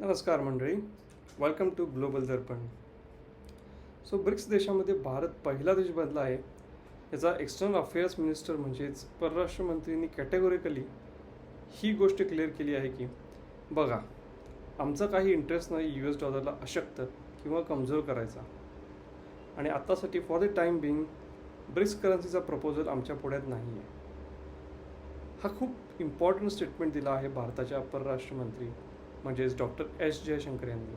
नमस्कार मंडळी, welcome to global Darpan. So BRICS देशामध्ये भारत पहिला देश बनला आहे. याचा एक्सटर्नल अफेअर्स मिनिस्टर म्हणजेच परराष्ट्र मंत्रींनी कॅटेगोरिकली ही गोष्ट क्लिअर केली आहे की बघा, आमचा काही इंटरेस्ट नाही $, अशक्त किंवा कमजोर करायचा, आणि आत्तासाठी for the time being BRICS करन्सीचा प्रपोजल आमच्या पुढ्यात नाही आहे. हा खूप इम्पॉर्टंट स्टेटमेंट दिला आहे भारताच्या परराष्ट्र मंत्री म्हणजेच डॉक्टर एस जयशंकर यांनी.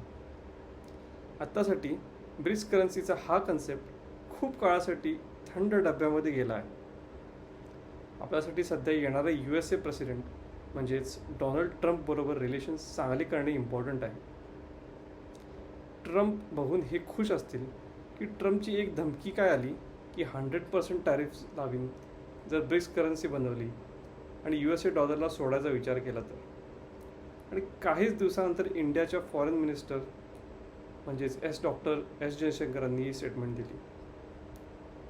आत्तासाठी ब्रिक्स करन्सीचा हा कन्सेप्ट खूप काळासाठी थंड डब्यामध्ये गेला आहे. आपल्यासाठी सध्या येणारा USA प्रेसिडेंट म्हणजेच डोनाल्ड ट्रम्प बरोबर रिलेशन्स चांगली करणे इम्पॉर्टंट आहे. ट्रम्प बघून हे खुश असतील की ट्रम्पची एक धमकी काय आली की 100% टॅरिफ्स लावीन जर ब्रिक्स करन्सी बनवली आणि $ला सोडायचा विचार केला तर. आणि काहीच दिवसानंतर इंडियाच्या फॉरेन मिनिस्टर म्हणजेच डॉक्टर एस जयशंकरांनी ही स्टेटमेंट दिली.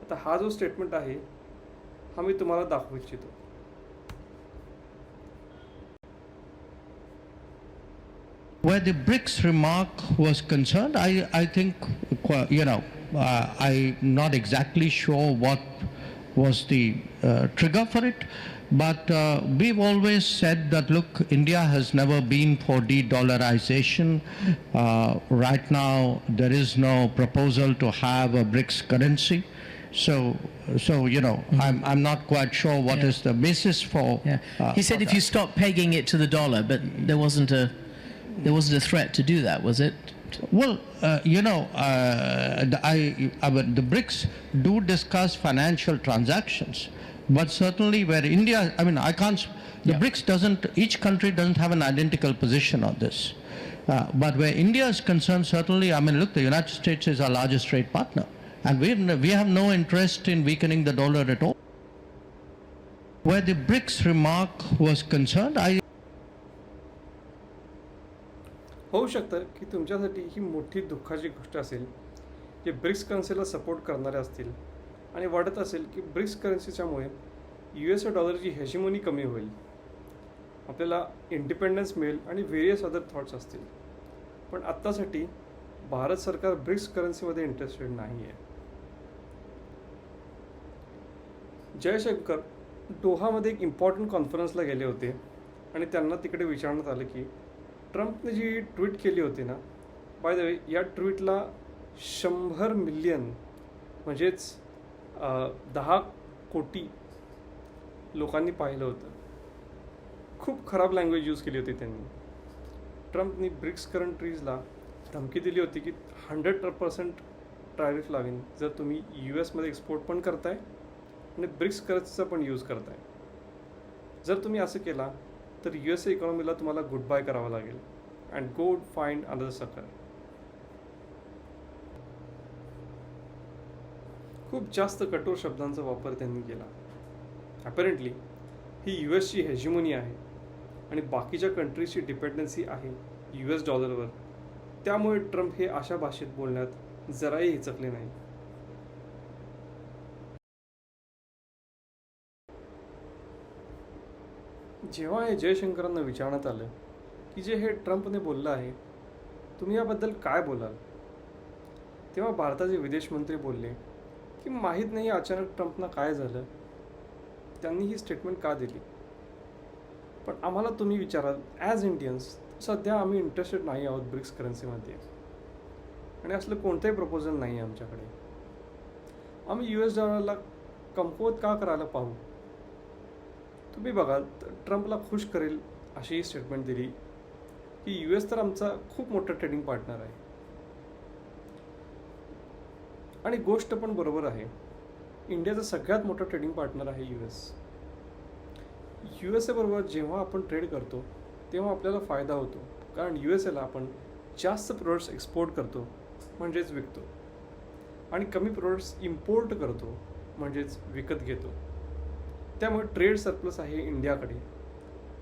आता हा जो स्टेटमेंट आहे हा मी तुम्हाला दाखवू इच्छितो. Where the BRICS remark was concerned, I think, I'm not exactly sure what was the trigger for it, but we've always said that, look, India has never been for de-dollarization. Right now, there is no proposal to have a BRICS currency. So I'm not quite sure what is the basis for. He said if you stop pegging it to the dollar, but there wasn't a threat to do that, was it? Well, the BRICS do discuss financial transactions, but certainly where India, BRICS doesn't, each country doesn't have an identical position on this. But where India is concerned, certainly, look, the United States is our largest trade partner, and we have no interest in weakening the dollar at all. Where the BRICS remark was concerned, होऊ शकतं की तुमच्यासाठी ही मोठी दुःखाची गोष्ट असेल जे BRICS करन्सीला support करणारे असतील, आणि वाटत असेल की ब्रिक्स करन्सीच्यामुळे $ची हेजिमोनी कमी होईल, आपल्याला इंडिपेंडन्स मिळेल आणि व्हेरियस अदर थॉट्स असतील. पण आत्तासाठी भारत सरकार ब्रिक्स करन्सीमध्ये इंटरेस्टेड नाही आहे. जयशंकर दोहामध्ये एक इम्पॉर्टंट कॉन्फरन्सला गेले होते आणि त्यांना तिकडे विचारण्यात आलं की ट्रम्पने जी ट्विट केली होती ना, बाय द वे या ट्विटला 100 मिलियन म्हणजेच 10 कोटी लोकांनी पाहिलं होतं. खूप खराब लँग्वेज यूज केली होती त्यांनी. ट्रम्पनी ब्रिक्स कंट्रीजला धमकी दिली होती की 100% टॅरिफ लावीन जर तुम्ही US एक्सपोर्ट पण करताय आणि ब्रिक्स करन्सीचा पण यूज करताय. जर तुम्ही असं केला तर USA इकॉनॉमीला तुम्हाला गुड बाय करावं लागेल अँड गो फाइंड अनदर सकर. खूप जास्त कठोर शब्दांचा वापर त्यांनी केला. ॲपरेंटली ही USची हेजिमोनी आहे आणि बाकीच्या कंट्रीजची डिपेंडन्सी आहे $वर. त्यामुळे ट्रम्प हे अशा भाषेत बोलण्यात जराही हिचकले नाही. जेव्हा हे जयशंकरांना विचारण्यात आलं की जे हे ट्रम्पने बोललं आहे तुम्ही याबद्दल काय बोलाल, तेव्हा भारताचे विदेश मंत्री बोलले की माहीत नाही अचानक ट्रम्पना काय झालं, त्यांनी ही स्टेटमेंट का दिली. पण आम्हाला तुम्ही विचाराल ॲज इंडियन्स, सध्या आम्ही इंटरेस्टेड नाही आहोत ब्रिक्स करन्सीमध्ये आणि असलं कोणतंही प्रपोजल नाही आहे आमच्याकडे. आम्ही $ला कमकुवत का करायला पाहू. तुम्ही बघाल तर ट्रम्पला खुश करेल अशी ही स्टेटमेंट दिली की US तर आमचा खूप मोठा ट्रेडिंग पार्टनर आहे. आणि गोष्ट पण बरोबर आहे, इंडियाचा सगळ्यात मोठा ट्रेडिंग पार्टनर आहे US. USA बरोबर जेव्हा आपण ट्रेड करतो तेव्हा आपल्याला फायदा होतो, कारण USAला आपण जास्त प्रोडक्ट्स एक्सपोर्ट करतो म्हणजेच विकतो, आणि कमी प्रोडक्ट्स इम्पोर्ट करतो म्हणजेच विकत घेतो. त्यामुळे ट्रेड सरप्लस आहे इंडियाकडे.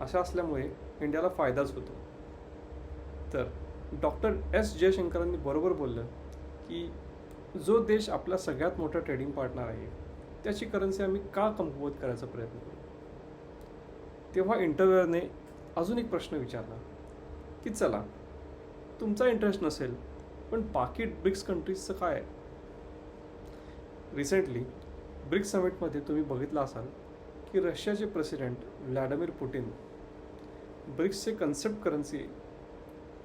अशा असल्यामुळे इंडियाला फायदाच होतो. तर डॉक्टर एस जयशंकरांनी बरोबर बोललं की जो देश आपला सगळ्यात मोठा ट्रेडिंग पार्टनर आहे त्याची करन्सी आम्ही का कमकुवत करायचा प्रयत्न करू. तेव्हा इंटरव्ह्यूअरने अजून एक प्रश्न विचारला की चला तुमचा इंटरेस्ट नसेल, पण बाकी ब्रिक्स कंट्रीजचं काय आहे? रिसेंटली ब्रिक्स समिटमध्ये तुम्ही बघितलं असाल की रशियाचे प्रेसिडेंट व्लादिमीर पुटिन ब्रिक्सचे कन्सेप्ट करन्सी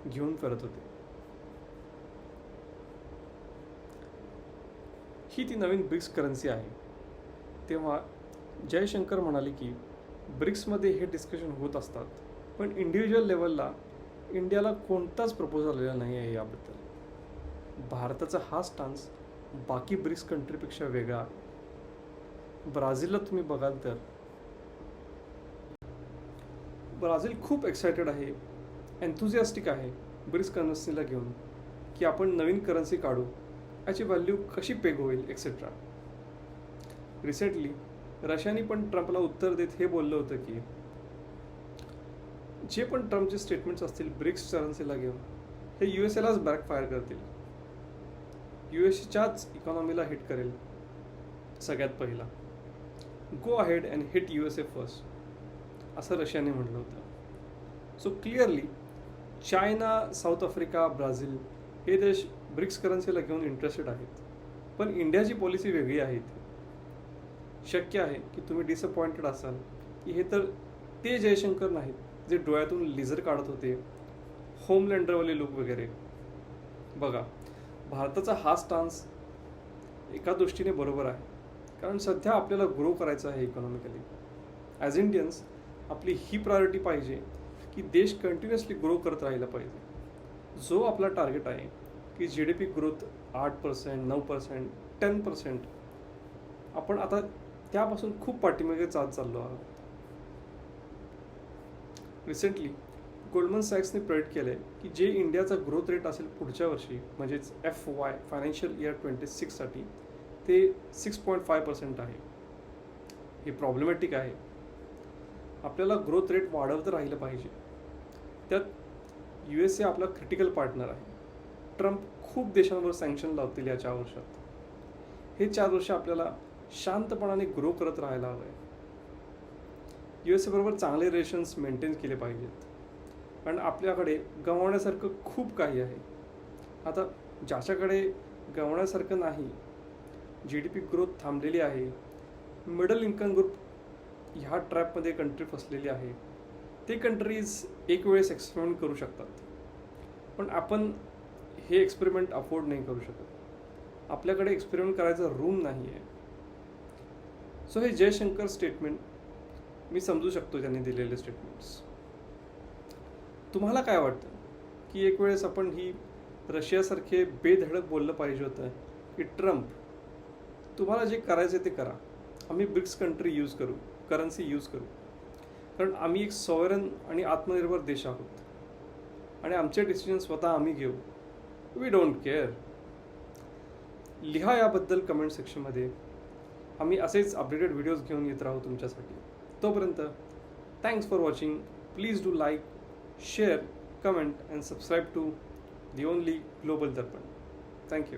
घेऊन करत होते. ही ती नवीन ब्रिक्स करन्सी आहे. तेव्हा जयशंकर म्हणाले की ब्रिक्समध्ये हे डिस्कशन होत असतात, पण इंडिव्हिज्युअल लेवलला इंडियाला कोणताच प्रपोजल आलेला नाही आहे याबद्दल. भारताचा हा स्टान्स बाकी ब्रिक्स कंट्रीपेक्षा वेगळा आहे. ब्राझीलला तुम्ही बघाल तर ब्राझील खूप एक्सायटेड आहे, एन्थुझियास्टिक आहे ब्रिक्स करन्सीला घेऊन, की आपण नवीन करन्सी काढू, याची व्हॅल्यू कशी पेग होईल एक्सेट्रा. रिसेंटली रशियाने पण ट्रम्पला उत्तर देत हे बोललं होतं की जे पण ट्रम्पचे स्टेटमेंट्स असतील ब्रिक्स करन्सीला घेऊन हे USAलाच बॅकफायर करतील, USAच्याच इकॉनॉमीला हिट करेल सगळ्यात पहिला. Go ahead and hit USA first, असं रशियाने म्हटलं होतं. So clearly China, south Africa, Brazil हे देश ब्रिक्स करन्सीला घेऊन इंटरेस्टेड आहेत, पण इंडियाची पॉलिसी वेगळी आहे. शक्य आहे की तुम्ही डिसअपॉइंटेड असाल की हे तर ते जयशंकर नाहीत जे डोळ्यातून लेझर काढत होते, होमलँडरवाले लोक वगैरे. बघा, भारताचा हा स्टान्स एका दृष्टीने बरोबर आहे, कारण सध्या आपल्याला ग्रो करायचं आहे इकॉनॉमिकली. ॲज इंडियन्स आपली ही प्रायोरिटी पाहिजे की देश कंटिन्युअसली ग्रो करत राहिला पाहिजे. जो आपला टार्गेट आहे की GDP ग्रोथ 8%, 9%, 10%, आपण आता त्यापासून खूप पाठीमागे चाललो आहोत. रिसेंटली गोल्डमन सॅक्सने प्रेडिक्ट केलं आहे की जे इंडियाचा ग्रोथ रेट असेल पुढच्या वर्षी, म्हणजेच FY फायनान्शियल इयर 26साठी, ते 6.5% आहे. हे प्रॉब्लेमॅटिक आहे. आपल्याला ग्रोथ रेट वाढवत राहिलं पाहिजे. त्यात USA आपला क्रिटिकल पार्टनर आहे. ट्रम्प खूप देशांवर सँक्शन लावतील या 4 वर्षात. हे 4 वर्ष आपल्याला शांतपणाने ग्रो करत राहायला हवं आहे. USA बरोबर चांगले रिलेशन्स मेंटेन केले पाहिजेत, कारण आपल्याकडे गमावण्यासारखं खूप काही आहे. आता ज्याच्याकडे गमावण्यासारखं नाही, GDP ग्रोथ थांबलेली आहे, मिडल इन्कम ग्रुप ह्या ट्रॅपमध्ये कंट्री फसलेली आहे, ते कंट्रीज एक वेळेस एक्सपेरिमेंट करू शकतात, पण आपण हे एक्सपेरिमेंट अफोर्ड नाही करू शकत. आपल्याकडे एक्सपेरिमेंट करायचा रूम नाही आहे. सो हे जयशंकर स्टेटमेंट मी समजू शकतो त्यांनी दिलेले स्टेटमेंट्स. तुम्हाला काय वाटतं की एक वेळेस आपण ही रशियासारखे बेधडक बोललं पाहिजे होतं की ट्रम्प, तुम्हाला जे करायचं ते करा, आम्ही ब्रिक्स कंट्री यूज करू, करन्सी यूज करू, कारण आम्ही एक सॉव्हरन आणि आत्मनिर्भर देश आहोत आणि आमचे डिसिजन स्वतः आम्ही घेऊ. We don't care. लिहा याबद्दल कमेंट सेक्शनमध्ये. आम्ही असेच अपडेटेड व्हिडिओज घेऊन येत राहू तुमच्यासाठी. तोपर्यंत thanks for watching. Please do like, share, comment and subscribe to the only Global Darpan. Thank you.